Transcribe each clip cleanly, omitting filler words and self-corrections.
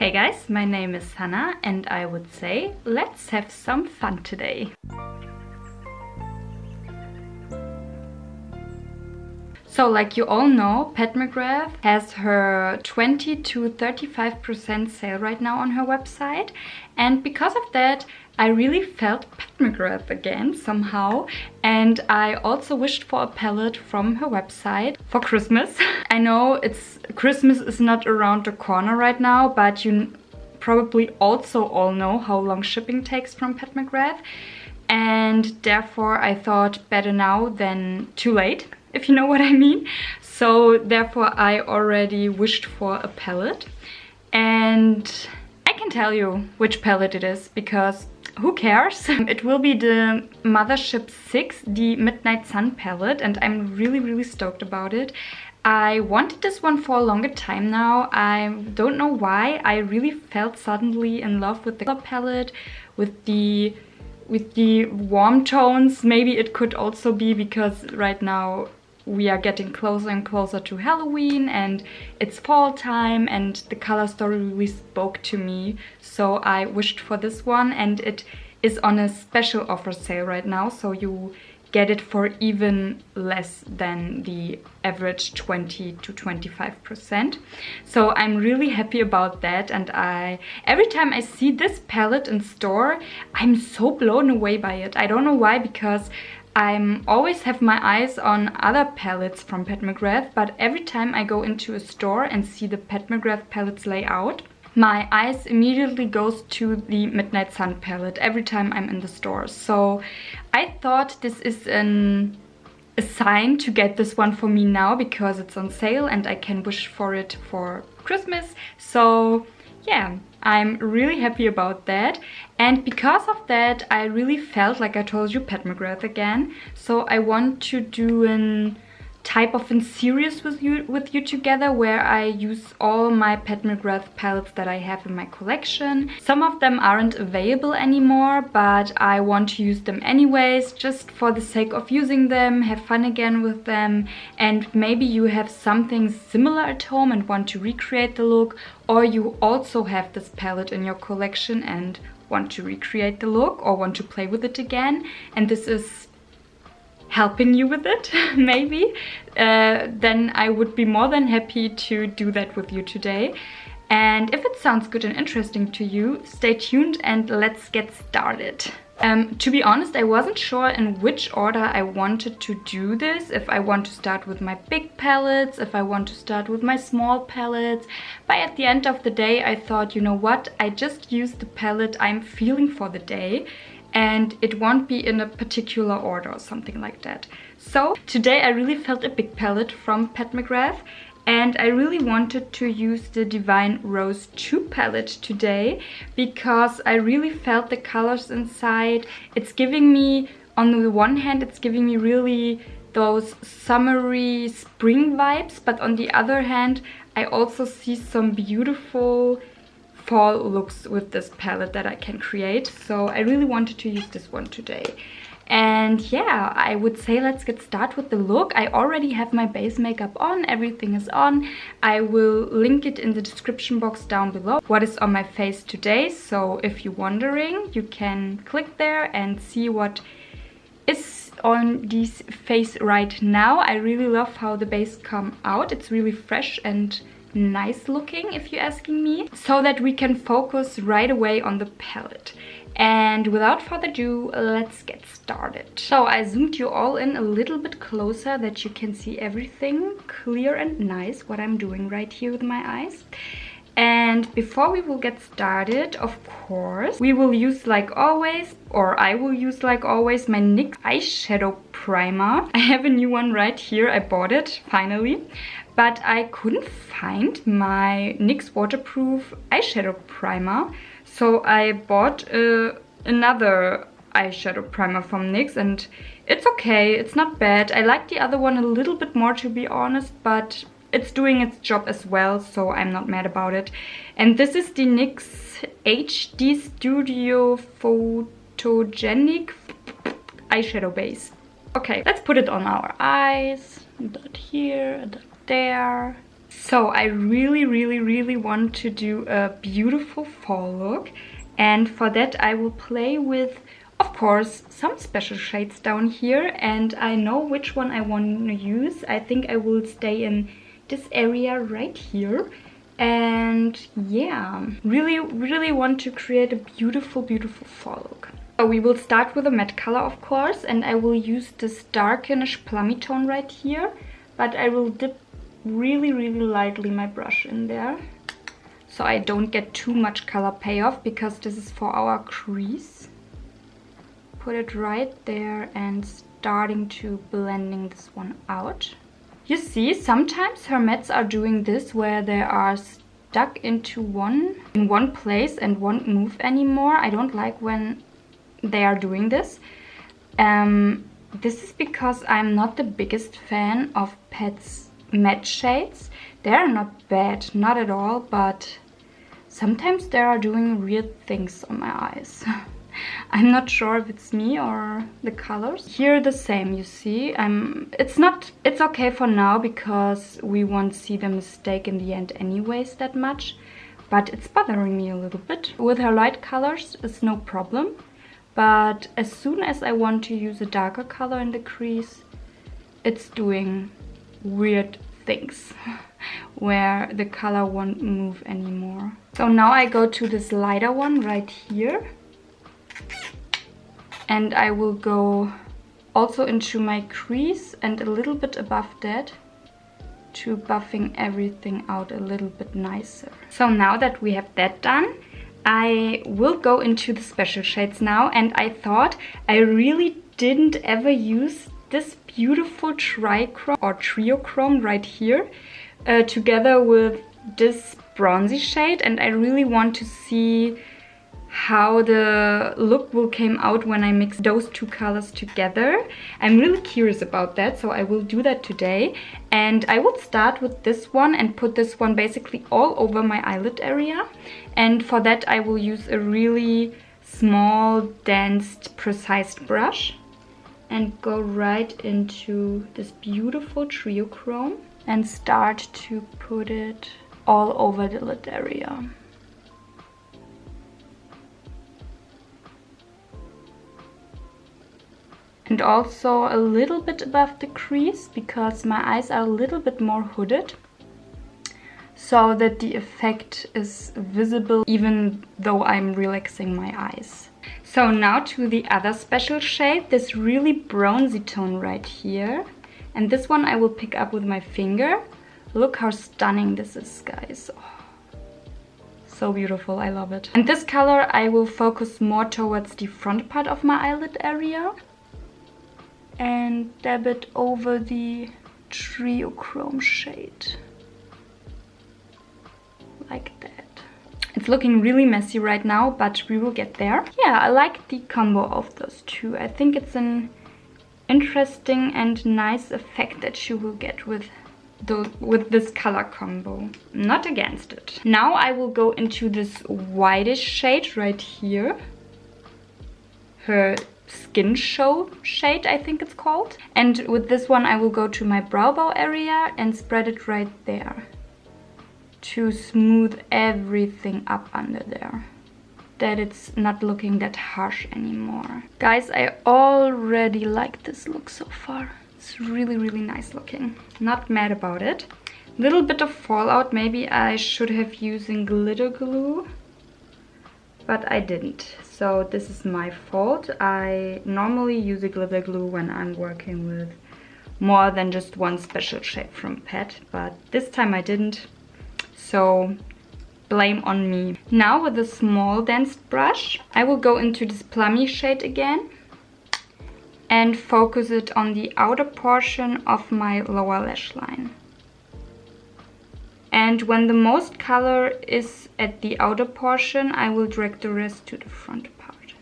Hey guys, my name is Hannah and I would say let's have some fun today. So like you all know, Mcgrath has her 20 to 35% sale right now on her website, and because of that I really felt Mcgrath again somehow, and I also wished for a palette from her website for Christmas. I know Christmas is not around the corner right now, but you probably also all know how long shipping takes from Mcgrath, and therefore I thought better now than too late, if you know what I mean. So therefore I already wished for a palette, and I can tell you which palette it is because who cares? It will be the Mothership 6, the Midnight Sun palette, and I'm really stoked about it. I wanted this one for a longer time now. I don't know why. I really felt suddenly in love with the color palette, with the warm tones. Maybe it could also be because right now we are getting closer and closer to Halloween and it's fall time, and the color story really spoke to me. So I wished for this one, and it is on a special offer sale right now, so you get it for even less than the average 20 to 25%. So I'm really happy about that, and every time I see this palette in store, I'm so blown away by it. I don't know why, because I always have my eyes on other palettes from Mcgrath, but every time I go into a store and see the Mcgrath palettes layout, my eyes immediately goes to the Midnight Sun palette every time I'm in the store. So I thought this is a sign to get this one for me now because it's on sale and I can wish for it for Christmas. So yeah, I'm really happy about that, and because of that I really felt, like I told you, Mcgrath again. So I want to do a type of a series with you together, where I use all my Mcgrath palettes that I have in my collection. Some of them aren't available anymore, but I want to use them anyways, just for the sake of using them, have fun again with them. And maybe you have something similar at home and want to recreate the look, or you also have this palette in your collection and want to recreate the look or want to play with it again, and this is helping you with it, maybe, then I would be more than happy to do that with you today. And if it sounds good and interesting to you, stay tuned and let's get started. To be honest, I wasn't sure in which order I wanted to do this, if I want to start with my big palettes, if I want to start with my small palettes, but at the end of the day I thought, you know what, I just use the palette I'm feeling for the day, and it won't be in a particular order or something like that. So today I really felt a big palette from Mcgrath, and I really wanted to use the Divine Rose 2 palette today because I really felt the colors inside. It's giving me, on the one hand, it's giving me really those summery spring vibes, but on the other hand I also see some beautiful fall looks with this palette that I can create. So I really wanted to use this one today. And yeah, I would say let's get started with the look. I already have my base makeup on, everything is on. I will link it in the description box down below, what is on my face today. So if you're wondering, you can click there and see what is on this face right now. I really love how the base come out. It's really fresh and nice looking, if you're asking me, so that we can focus right away on the palette. And without further ado, let's get started. So I zoomed you all in a little bit closer that you can see everything clear and nice, what I'm doing right here with my eyes. And before we will get started, of course, we will use, like always, or I will use like always, my NYX eyeshadow primer. I have a new one right here. I bought it finally, but I couldn't find my NYX waterproof eyeshadow primer. So I bought another eyeshadow primer from NYX, and it's okay, it's not bad. I like the other one a little bit more, to be honest, but it's doing its job as well, so I'm not mad about it. And this is the NYX HD Studio Photogenic eyeshadow base. Okay, let's put it on our eyes. A dot here, a dot there. So I really want to do a beautiful fall look, and for that I will play with, of course, some special shades down here, and I know which one I want to use. I think I will stay in this area right here. And yeah, really want to create a beautiful fall look. So we will start with a matte color, of course, and I will use this darkenish plummy tone right here, but I will dip really lightly my brush in there so I don't get too much color payoff, because this is for our crease. Put it right there and starting to blending this one out. You see, sometimes her mattes are doing this where they are stuck in one place and won't move anymore. I don't like when they are doing this. This is because I'm not the biggest fan of Pet's matte shades. They are not bad, not at all, but sometimes they are doing weird things on my eyes. I'm not sure if it's me or the colors. Here the same, you see. It's okay for now because we won't see the mistake in the end anyways that much, but it's bothering me a little bit. With her light colors it's no problem, but as soon as I want to use a darker color in the crease, it's doing weird things where the color won't move anymore. So now I go to this lighter one right here, and I will go also into my crease and a little bit above that to buffing everything out a little bit nicer. So now that we have that done, I will go into the special shades now, and I thought I really didn't ever use this beautiful trichrome or triochrome right here together with this bronzy shade, and I really want to see how the look will come out when I mix those two colors together. I'm really curious about that, so I will do that today. And I will start with this one and put this one basically all over my eyelid area, and for that I will use a really small, dense, precise brush and go right into this beautiful triochrome and start to put it all over the lid area. And also a little bit above the crease, because my eyes are a little bit more hooded, so that the effect is visible even though I'm relaxing my eyes. So now to the other special shade, this really bronzy tone right here. And this one I will pick up with my finger. Look how stunning this is, guys. Oh, so beautiful, I love it. And this color I will focus more towards the front part of my eyelid area and dab it over the triochrome shade. Like that. It's looking really messy right now, but we will get there. Yeah, I like the combo of those two. I think it's an interesting and nice effect that you will get with this color combo. Not against it. Now I will go into this whitish shade right here. Her Skin Show shade, I think it's called. And with this one I will go to my brow bone area and spread it right there to smooth everything up under there, that it's not looking that harsh anymore. Guys, I already like this look so far. It's really nice looking. Not mad about it. Little bit of fallout. Maybe I should have using glitter glue, but I didn't. So this is my fault. I normally use a glitter glue when I'm working with more than just one special shade from Pet, but this time I didn't. So blame on me. Now with a small dense brush, I will go into this plummy shade again and focus it on the outer portion of my lower lash line. And when the most color is at the outer portion, I will drag the rest to the front part.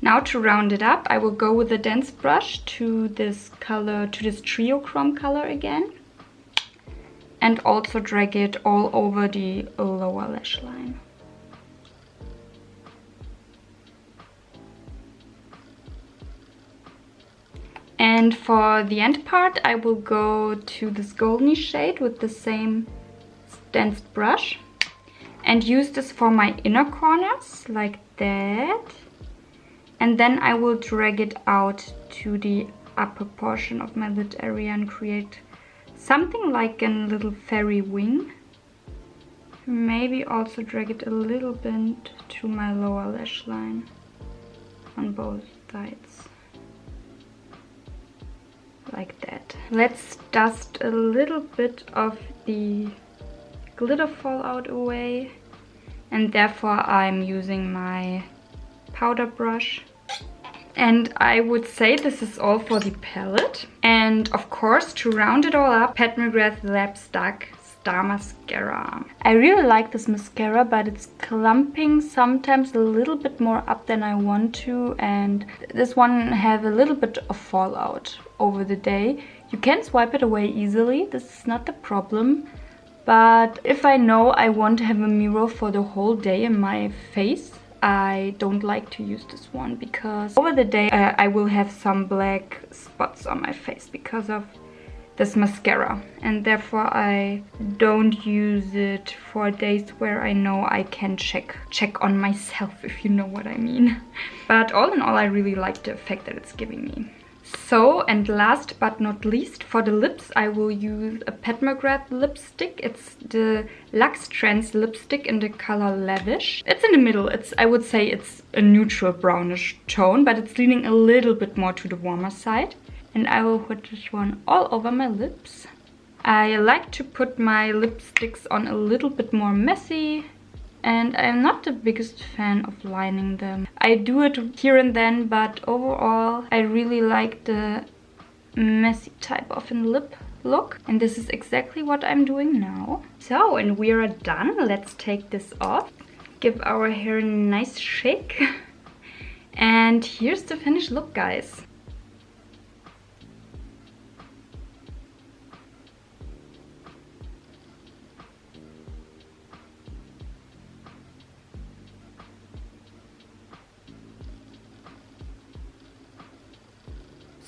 Now to round it up, I will go with a dense brush to this color, to this triochrome color again, and also drag it all over the lower lash line. And for the end part, I will go to this golden shade with the same dense brush and use this for my inner corners, like that. And then I will drag it out to the upper portion of my lid area and create something like a little fairy wing. Maybe also drag it a little bit to my lower lash line on both sides. Like that. Let's dust a little bit of the glitter fallout away, and therefore I'm using my powder brush. And I would say this is all for the palette. And of course, to round it all up, Pat McGrath Lab Stuck Star Mascara. I really like this mascara, but it's clumping sometimes a little bit more up than I want to, and this one have a little bit of fallout over the day. You can swipe it away easily, this is not the problem, but if I know I want to have a mirror for the whole day in my face, I don't like to use this one, because over the day I will have some black spots on my face because of this mascara, and therefore I don't use it for days where I know I can check on myself, if you know what I mean. But all in all, I really like the effect that it's giving me. So, and last but not least, for the lips I will use a Pat McGrath lipstick. It's the Luxetrance lipstick in the color Lavish. It's in the middle. I would say it's a neutral brownish tone, but it's leaning a little bit more to the warmer side. And I will put this one all over my lips. I like to put my lipsticks on a little bit more messy, and I'm not the biggest fan of lining them. I do it here and then, but overall I really like the messy type of a lip look, and this is exactly what I'm doing now. So, and we are done. Let's take this off, give our hair a nice shake, and here's the finished look, guys.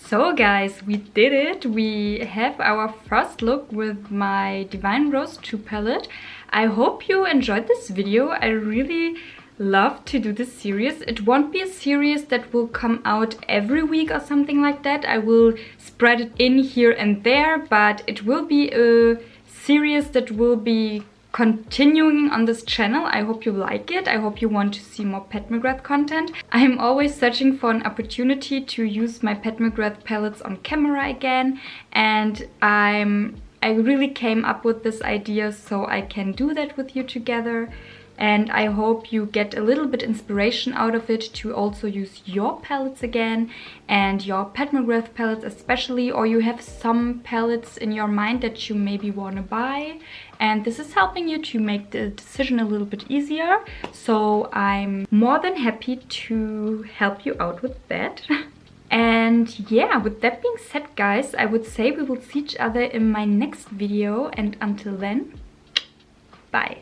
So guys, we did it! We have our first look with my Divine Rose 2 palette. I hope you enjoyed this video. I really love to do this series. It won't be a series that will come out every week or something like that. I will spread it in here and there, but it will be a series that will be continuing on this channel. I hope you like it. I hope you want to see more Pat McGrath content. I'm always searching for an opportunity to use my Pat McGrath palettes on camera again, and I really came up with this idea so I can do that with you together. And I hope you get a little bit inspiration out of it to also use your palettes again, and your Pat McGrath palettes especially, or you have some palettes in your mind that you maybe want to buy, and this is helping you to make the decision a little bit easier. So I'm more than happy to help you out with that. And yeah, with that being said, guys, I would say we will see each other in my next video, and until then, bye.